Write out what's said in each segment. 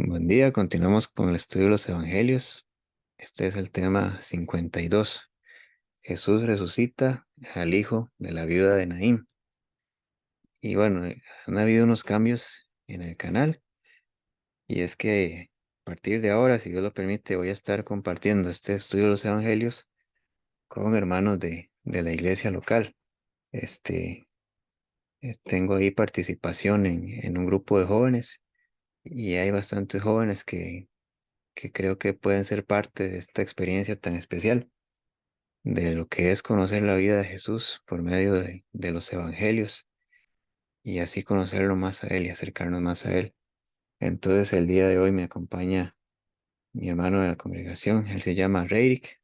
Buen día, continuamos con el estudio de los evangelios. Este es el tema 52. Jesús resucita al hijo de la viuda de Naín. Y bueno, han habido unos cambios en el canal y es que a partir de ahora, si Dios lo permite, voy a estar compartiendo este estudio de los evangelios con hermanos de la iglesia local. Este, Tengo ahí participación en un grupo de jóvenes y hay bastantes jóvenes que creo que pueden ser parte de esta experiencia tan especial, de lo que es conocer la vida de Jesús por medio de los evangelios y así conocerlo más a Él y acercarnos más a Él. Entonces el día de hoy me acompaña mi hermano de la congregación, él se llama Reirik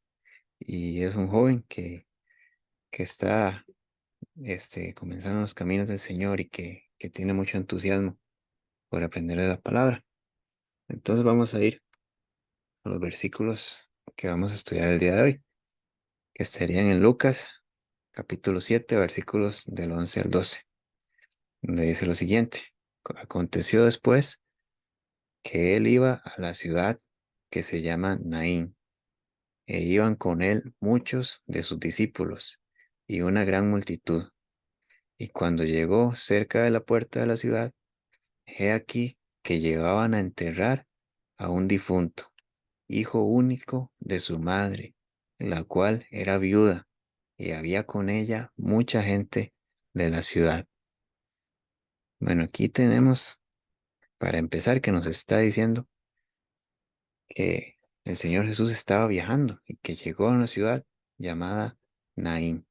y es un joven que está comenzando los caminos del Señor y que tiene mucho entusiasmo por aprender de la palabra. Entonces vamos a ir a los versículos que vamos a estudiar el día de hoy, que estarían en Lucas capítulo 7 versículos del 11 al 12, donde dice lo siguiente. Aconteció después que él iba a la ciudad que se llama Naín, e iban con él muchos de sus discípulos y una gran multitud. Y cuando llegó cerca de la puerta de la ciudad, he aquí que llevaban a enterrar a un difunto, hijo único de su madre, la cual era viuda, y había con ella mucha gente de la ciudad. Bueno, aquí tenemos, para empezar, que nos está diciendo que el Señor Jesús estaba viajando y que llegó a una ciudad llamada Naín.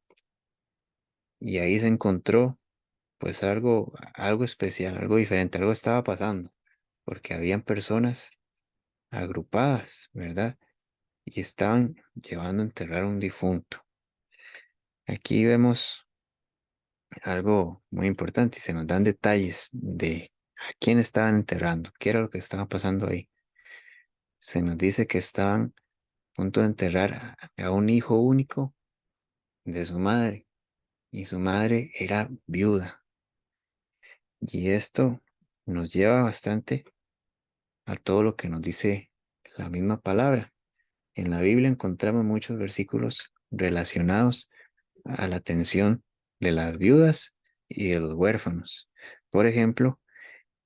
Y ahí se encontró pues algo especial, algo diferente, algo estaba pasando, porque habían personas agrupadas, ¿verdad? Y estaban llevando a enterrar a un difunto. Aquí vemos algo muy importante y se nos dan detalles de a quién estaban enterrando, qué era lo que estaba pasando ahí. Se nos dice que estaban punto de enterrar a un hijo único de su madre, y su madre era viuda. Y esto nos lleva bastante a todo lo que nos dice la misma palabra. En la Biblia encontramos muchos versículos relacionados a la atención de las viudas y de los huérfanos. Por ejemplo,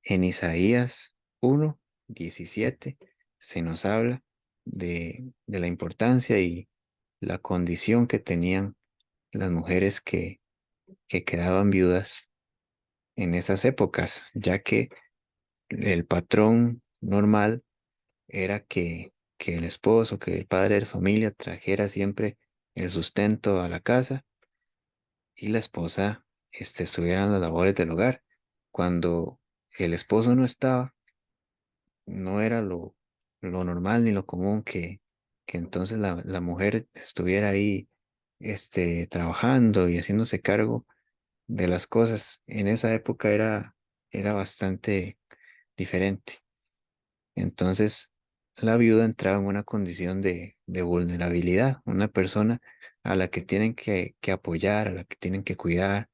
en Isaías 1:17 se nos habla de la importancia y la condición que tenían las mujeres que quedaban viudas en esas épocas, ya que el patrón normal era que el esposo, que el padre de familia trajera siempre el sustento a la casa y la esposa estuviera en las labores del hogar. Cuando el esposo no estaba, no era lo normal ni lo común que entonces la mujer estuviera ahí trabajando y haciéndose cargo de las cosas. En esa época era bastante diferente. Entonces, la viuda entraba en una condición de vulnerabilidad, una persona a la que tienen que apoyar, a la que tienen que cuidar,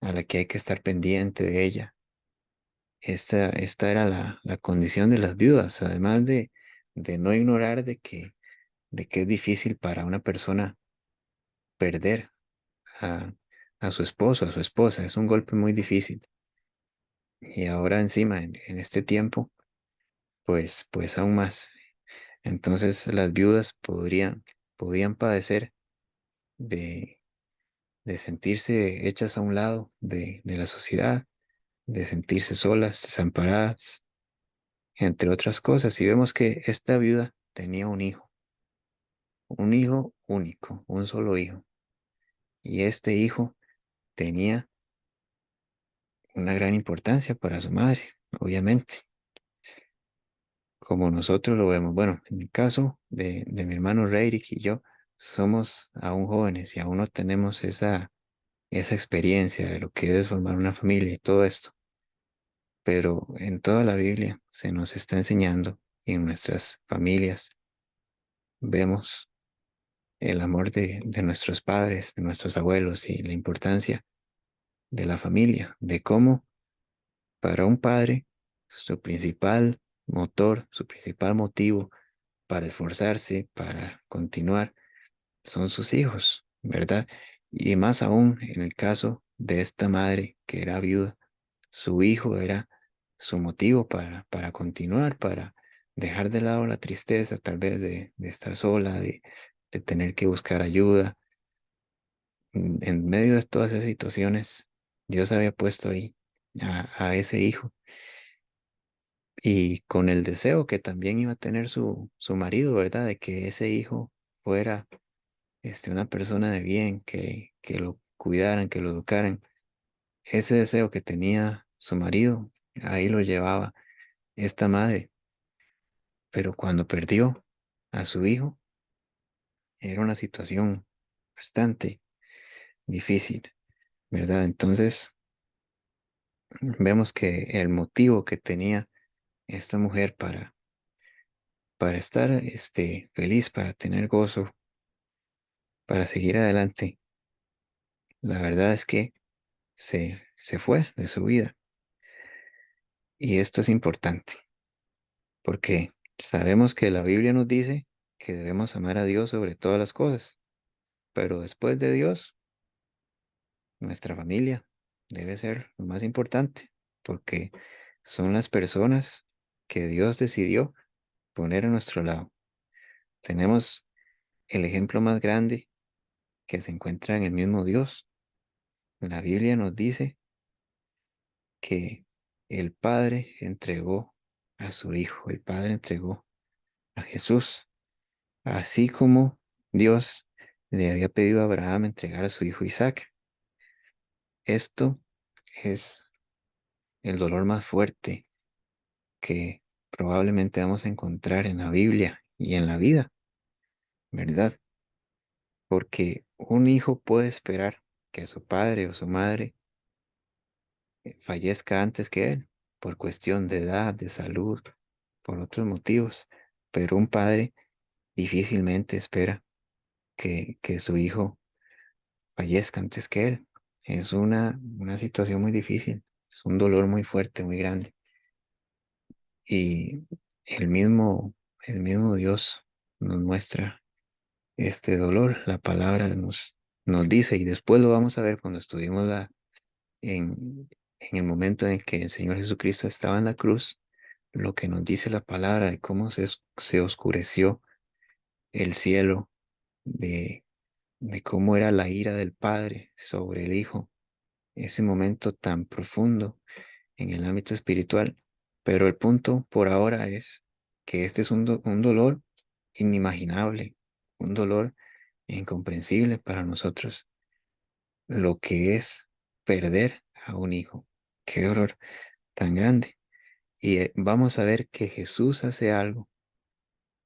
a la que hay que estar pendiente de ella. Esta era la condición de las viudas, además de no ignorar de que es difícil para una persona perder a, a su esposo, a su esposa. Es un golpe muy difícil. Y ahora encima, en este tiempo, pues aún más. Entonces las viudas podían padecer de, de sentirse hechas a un lado de la sociedad, de sentirse solas, desamparadas, entre otras cosas. Y vemos que esta viuda tenía un hijo único, un solo hijo. Y este hijo tenía una gran importancia para su madre, obviamente, como nosotros lo vemos. Bueno, en el caso de mi hermano Reirik y yo, somos aún jóvenes y aún no tenemos esa experiencia de lo que es formar una familia y todo esto. Pero en toda la Biblia se nos está enseñando y en nuestras familias vemos el amor de nuestros padres, de nuestros abuelos y la importancia de la familia, de cómo para un padre su principal motor, su principal motivo para esforzarse, para continuar, son sus hijos, ¿verdad? Y más aún en el caso de esta madre que era viuda, su hijo era su motivo para continuar, para dejar de lado la tristeza tal vez de estar sola, de tener que buscar ayuda. En medio de todas esas situaciones, Dios había puesto ahí a ese hijo y con el deseo que también iba a tener su marido, ¿verdad? De que ese hijo fuera una persona de bien, que lo cuidaran, que lo educaran. Ese deseo que tenía su marido, ahí lo llevaba esta madre, pero cuando perdió a su hijo, era una situación bastante difícil, ¿verdad? Entonces, vemos que el motivo que tenía esta mujer para estar feliz, para tener gozo, para seguir adelante, la verdad es que se fue de su vida. Y esto es importante, porque sabemos que la Biblia nos dice que debemos amar a Dios sobre todas las cosas, pero después de Dios, nuestra familia debe ser lo más importante, porque son las personas que Dios decidió poner a nuestro lado. Tenemos el ejemplo más grande que se encuentra en el mismo Dios. La Biblia nos dice que el Padre entregó a su Hijo, el Padre entregó a Jesús, así como Dios le había pedido a Abraham entregar a su hijo Isaac. Esto es el dolor más fuerte que probablemente vamos a encontrar en la Biblia y en la vida, ¿verdad? Porque un hijo puede esperar que su padre o su madre fallezca antes que él, por cuestión de edad, de salud, por otros motivos, pero un padre difícilmente espera que su hijo fallezca antes que él. Es una situación muy difícil, es un dolor muy fuerte, muy grande. Y el mismo Dios nos muestra este dolor. La palabra nos dice, y después lo vamos a ver cuando estudiemos en el momento en que el Señor Jesucristo estaba en la cruz, lo que nos dice la palabra de cómo se oscureció el cielo, de, de cómo era la ira del Padre sobre el Hijo, ese momento tan profundo en el ámbito espiritual. Pero el punto por ahora es que este es un dolor inimaginable, un dolor incomprensible para nosotros, lo que es perder a un hijo. Qué dolor tan grande. Y vamos a ver que Jesús hace algo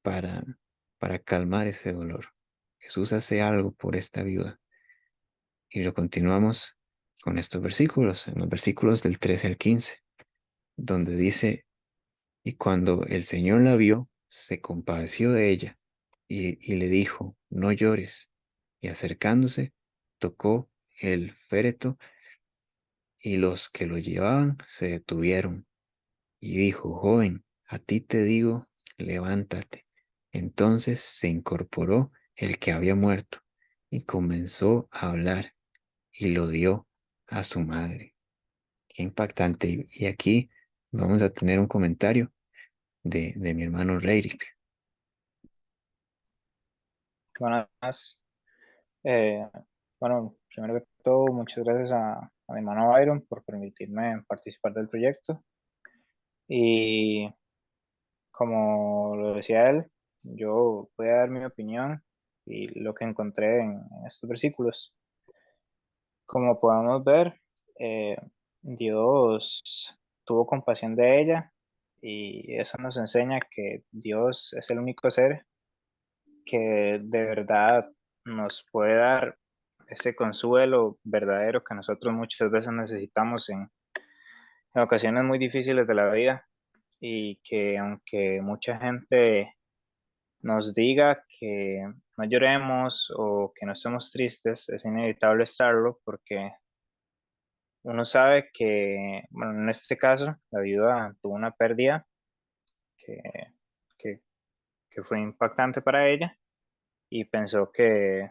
para, para calmar ese dolor. Jesús hace algo por esta viuda. Y lo continuamos con estos versículos, en los versículos del 13 al 15, donde dice, y cuando el Señor la vio, se compadeció de ella y le dijo, no llores. Y acercándose, tocó el féretro y los que lo llevaban se detuvieron. Y dijo, joven, a ti te digo, levántate. Entonces se incorporó el que había muerto y comenzó a hablar y lo dio a su madre. Qué impactante. Y aquí vamos a tener un comentario de mi hermano Reirik. Buenas. Eh, bueno, primero que todo, muchas gracias a mi hermano Byron por permitirme participar del proyecto. Y como lo decía él, yo voy a dar mi opinión y lo que encontré en estos versículos. Como podemos ver, eh, Dios tuvo compasión de ella y eso nos enseña que Dios es el único ser que de verdad nos puede dar ese consuelo verdadero que nosotros muchas veces necesitamos en ocasiones muy difíciles de la vida y que aunque mucha gente nos diga que no lloremos o que no estemos tristes, es inevitable estarlo porque uno sabe que, bueno, en este caso, la viuda tuvo una pérdida que, que, que fue impactante para ella y pensó que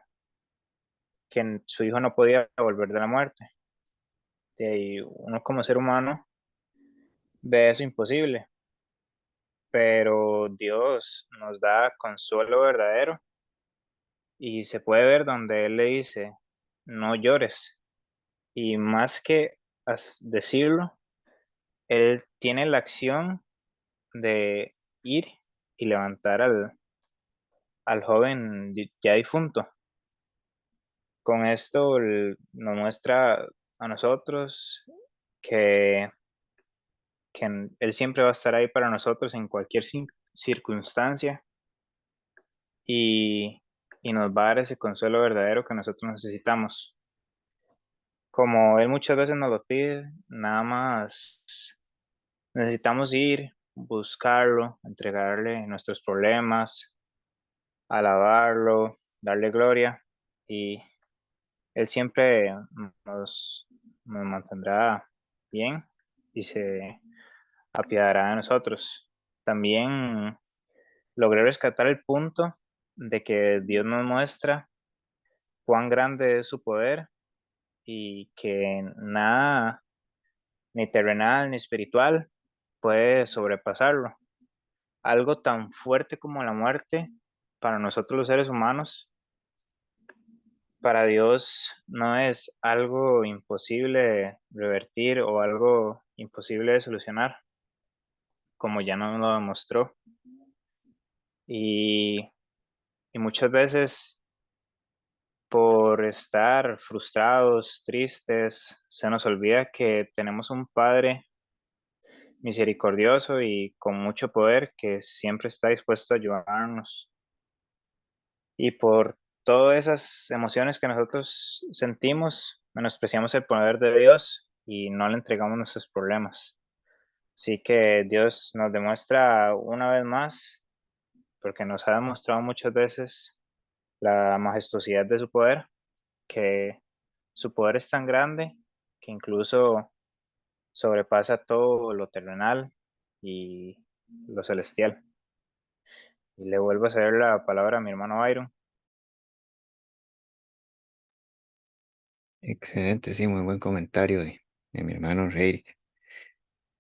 su hijo no podía volver de la muerte. De ahí uno como ser humano ve eso imposible, pero Dios nos da consuelo verdadero y se puede ver donde Él le dice, no llores. Y más que decirlo, Él tiene la acción de ir y levantar al joven ya difunto. Con esto nos muestra a nosotros que, que Él siempre va a estar ahí para nosotros en cualquier circunstancia y, y nos va a dar ese consuelo verdadero que nosotros necesitamos. Como Él muchas veces nos lo pide, nada más necesitamos ir, buscarlo, entregarle nuestros problemas, alabarlo, darle gloria y Él siempre nos mantendrá bien y se apiadará de nosotros. También logré rescatar el punto de que Dios nos muestra cuán grande es su poder y que nada, ni terrenal ni espiritual, puede sobrepasarlo. Algo tan fuerte como la muerte, para nosotros los seres humanos, para Dios no es algo imposible de revertir o algo imposible de solucionar, como ya nos lo demostró. Y, y muchas veces por estar frustrados, tristes, se nos olvida que tenemos un Padre misericordioso y con mucho poder que siempre está dispuesto a ayudarnos. Y por todas esas emociones que nosotros sentimos, menospreciamos el poder de Dios y no le entregamos nuestros problemas. Así que Dios nos demuestra una vez más, porque nos ha demostrado muchas veces la majestuosidad de su poder, que su poder es tan grande que incluso sobrepasa todo lo terrenal y lo celestial. Y le vuelvo a ceder la palabra a mi hermano Byron. Excelente, sí, muy buen comentario de mi hermano Reirick.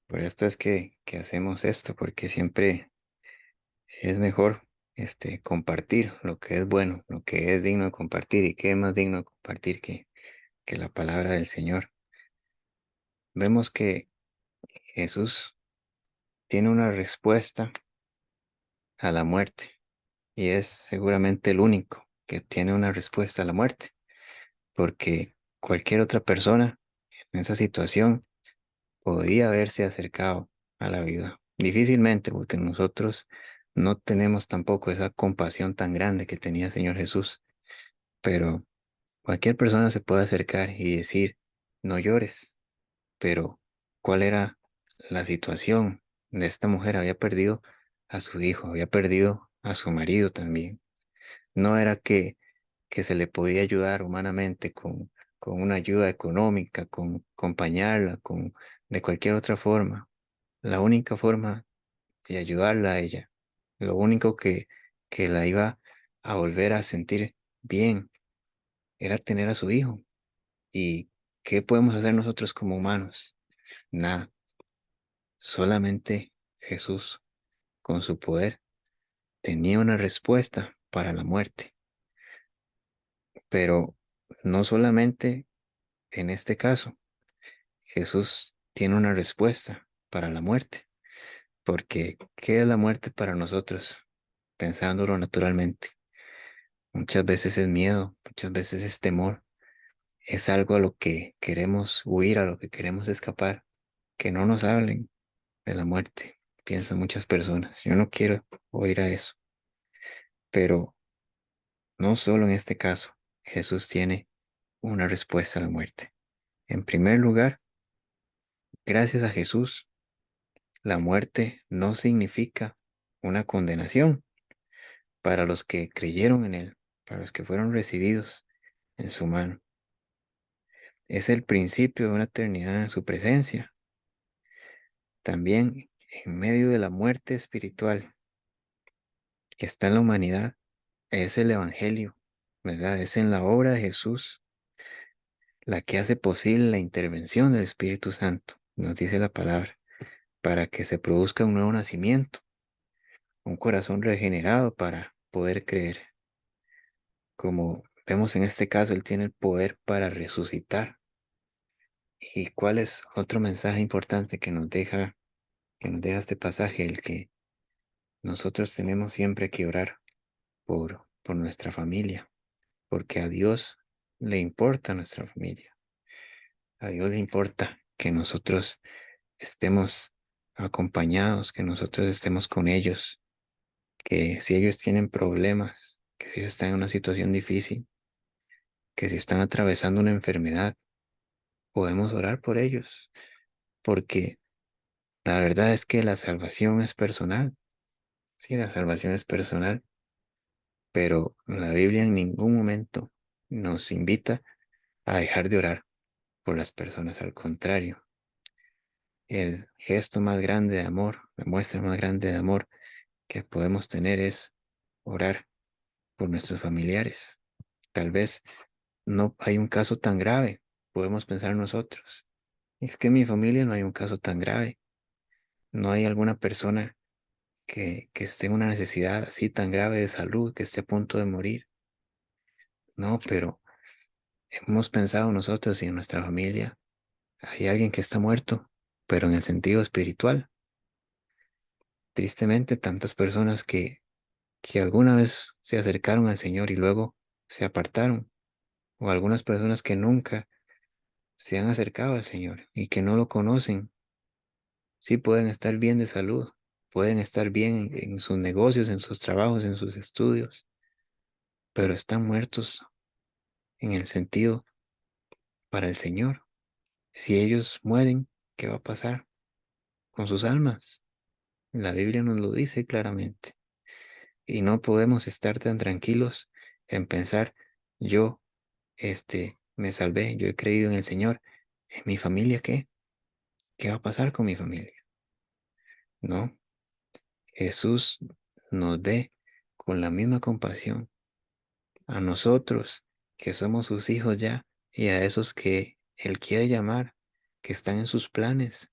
Por esto es que hacemos esto, porque siempre es mejor compartir lo que es bueno, lo que es digno de compartir y qué es más digno de compartir que la palabra del Señor. Vemos que Jesús tiene una respuesta a la muerte y es seguramente el único que tiene una respuesta a la muerte, porque cualquier otra persona en esa situación podía haberse acercado a la vida. Difícilmente, porque nosotros no tenemos tampoco esa compasión tan grande que tenía el Señor Jesús, pero cualquier persona se puede acercar y decir, no llores, pero ¿cuál era la situación de esta mujer? Había perdido a su hijo, había perdido a su marido también. No era que se le podía ayudar humanamente con una ayuda económica, con acompañarla, de cualquier otra forma. La única forma de ayudarla a ella, lo único que la iba a volver a sentir bien, era tener a su hijo. ¿Y qué podemos hacer nosotros como humanos? Nada, solamente Jesús, con su poder, tenía una respuesta para la muerte. Pero no solamente en este caso, Jesús tiene una respuesta para la muerte, porque ¿qué es la muerte para nosotros? Pensándolo naturalmente. Muchas veces es miedo, muchas veces es temor, es algo a lo que queremos huir, a lo que queremos escapar, que no nos hablen de la muerte, piensan muchas personas. Yo no quiero oír a eso, pero no solo en este caso, Jesús tiene una respuesta a la muerte. En primer lugar, gracias a Jesús, la muerte no significa una condenación para los que creyeron en Él, para los que fueron recibidos en su mano. Es el principio de una eternidad en su presencia. También en medio de la muerte espiritual que está en la humanidad, es el Evangelio, ¿verdad? Es en la obra de Jesús la que hace posible la intervención del Espíritu Santo, nos dice la palabra, para que se produzca un nuevo nacimiento, un corazón regenerado para poder creer. Como vemos en este caso, Él tiene el poder para resucitar. ¿Y cuál es otro mensaje importante que nos deja este pasaje? El que nosotros tenemos siempre que orar por nuestra familia, porque a Dios le importa nuestra familia. A Dios le importa que nosotros estemos acompañados, que nosotros estemos con ellos, que si ellos tienen problemas, que si ellos están en una situación difícil, que si están atravesando una enfermedad, podemos orar por ellos, porque la verdad es que la salvación es personal. Sí, la salvación es personal, pero la Biblia en ningún momento nos invita a dejar de orar por las personas. Al contrario, el gesto más grande de amor, la muestra más grande de amor que podemos tener es orar por nuestros familiares. Tal vez no hay un caso tan grave, podemos pensar nosotros. Es que en mi familia no hay un caso tan grave. No hay alguna persona que esté en una necesidad así tan grave de salud, que esté a punto de morir. No, pero hemos pensado nosotros y en nuestra familia hay alguien que está muerto, pero en el sentido espiritual. Tristemente, tantas personas que alguna vez se acercaron al Señor y luego se apartaron, o algunas personas que nunca se han acercado al Señor y que no lo conocen, sí pueden estar bien de salud, pueden estar bien en sus negocios, en sus trabajos, en sus estudios, pero están muertos en el sentido para el Señor. Si ellos mueren, ¿qué va a pasar con sus almas? La Biblia nos lo dice claramente. Y no podemos estar tan tranquilos en pensar, yo, me salvé, yo he creído en el Señor. ¿En mi familia qué? ¿Qué va a pasar con mi familia? No, Jesús nos ve con la misma compasión a nosotros que somos sus hijos ya y a esos que Él quiere llamar, que están en sus planes,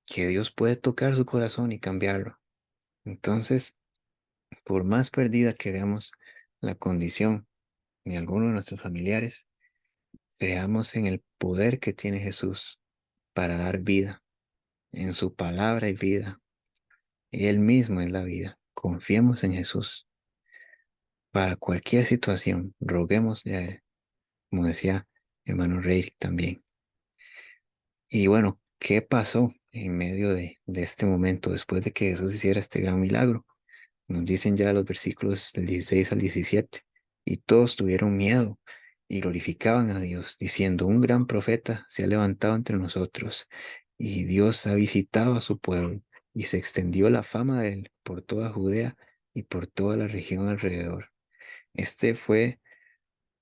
que Dios puede tocar su corazón y cambiarlo. Entonces, por más perdida que veamos la condición de alguno de nuestros familiares, creamos en el poder que tiene Jesús para dar vida, en su palabra y vida. Y Él mismo es la vida. Confiemos en Jesús. Para cualquier situación, roguemos a Él, como decía hermano Rey también. Y bueno, ¿qué pasó en medio de este momento después de que Jesús hiciera este gran milagro? Nos dicen ya los versículos del 16 al 17. Y todos tuvieron miedo y glorificaban a Dios, diciendo, un gran profeta se ha levantado entre nosotros, y Dios ha visitado a su pueblo, y se extendió la fama de él por toda Judea y por toda la región alrededor. Este fue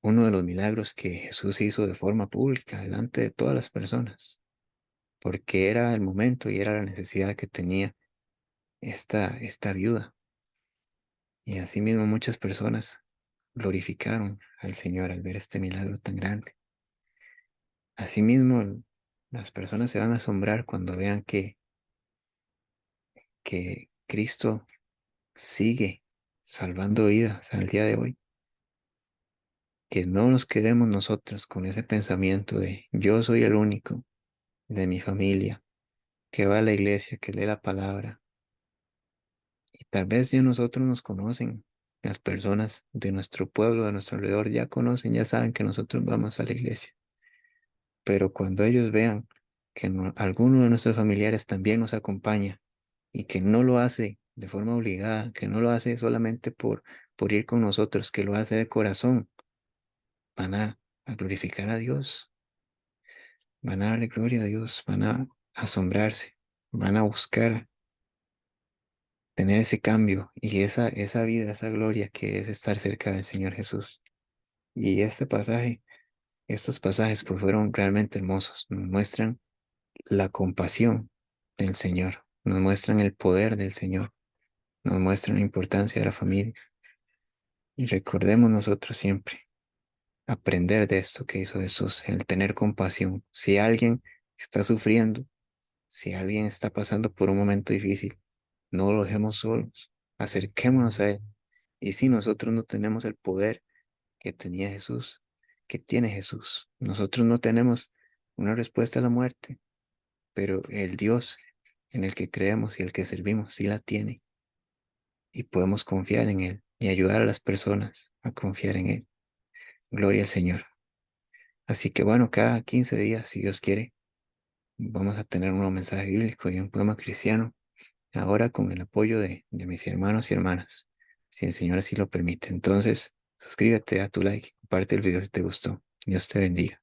uno de los milagros que Jesús hizo de forma pública delante de todas las personas, porque era el momento y era la necesidad que tenía esta viuda. Y asimismo muchas personas glorificaron al Señor al ver este milagro tan grande. Asimismo, las personas se van a asombrar cuando vean que Cristo sigue salvando vidas al día de hoy. Que no nos quedemos nosotros con ese pensamiento de yo soy el único de mi familia que va a la iglesia, que lee la palabra. Y tal vez ya nosotros nos conocen. Las personas de nuestro pueblo, de nuestro alrededor, ya conocen, ya saben que nosotros vamos a la iglesia. Pero cuando ellos vean que alguno de nuestros familiares también nos acompaña y que no lo hace de forma obligada, que no lo hace solamente por ir con nosotros, que lo hace de corazón, van a glorificar a Dios, van a darle gloria a Dios, van a asombrarse, van a buscar tener ese cambio y esa vida, esa gloria que es estar cerca del Señor Jesús. Y estos pasajes pues fueron realmente hermosos, nos muestran la compasión del Señor, nos muestran el poder del Señor, nos muestran la importancia de la familia. Y recordemos nosotros siempre aprender de esto que hizo Jesús, el tener compasión. Si alguien está sufriendo, si alguien está pasando por un momento difícil, no lo dejemos solos, acerquémonos a Él. Y si nosotros no tenemos el poder que tenía Jesús, que tiene Jesús, nosotros no tenemos una respuesta a la muerte, pero el Dios en el que creemos y el que servimos sí la tiene y podemos confiar en Él y ayudar a las personas a confiar en Él. Gloria al Señor. Así que bueno, cada 15 días, si Dios quiere, vamos a tener un mensaje bíblico y un poema cristiano, ahora con el apoyo de mis hermanos y hermanas, si el Señor así lo permite. Entonces, suscríbete, da tu like, comparte el video si te gustó. Dios te bendiga.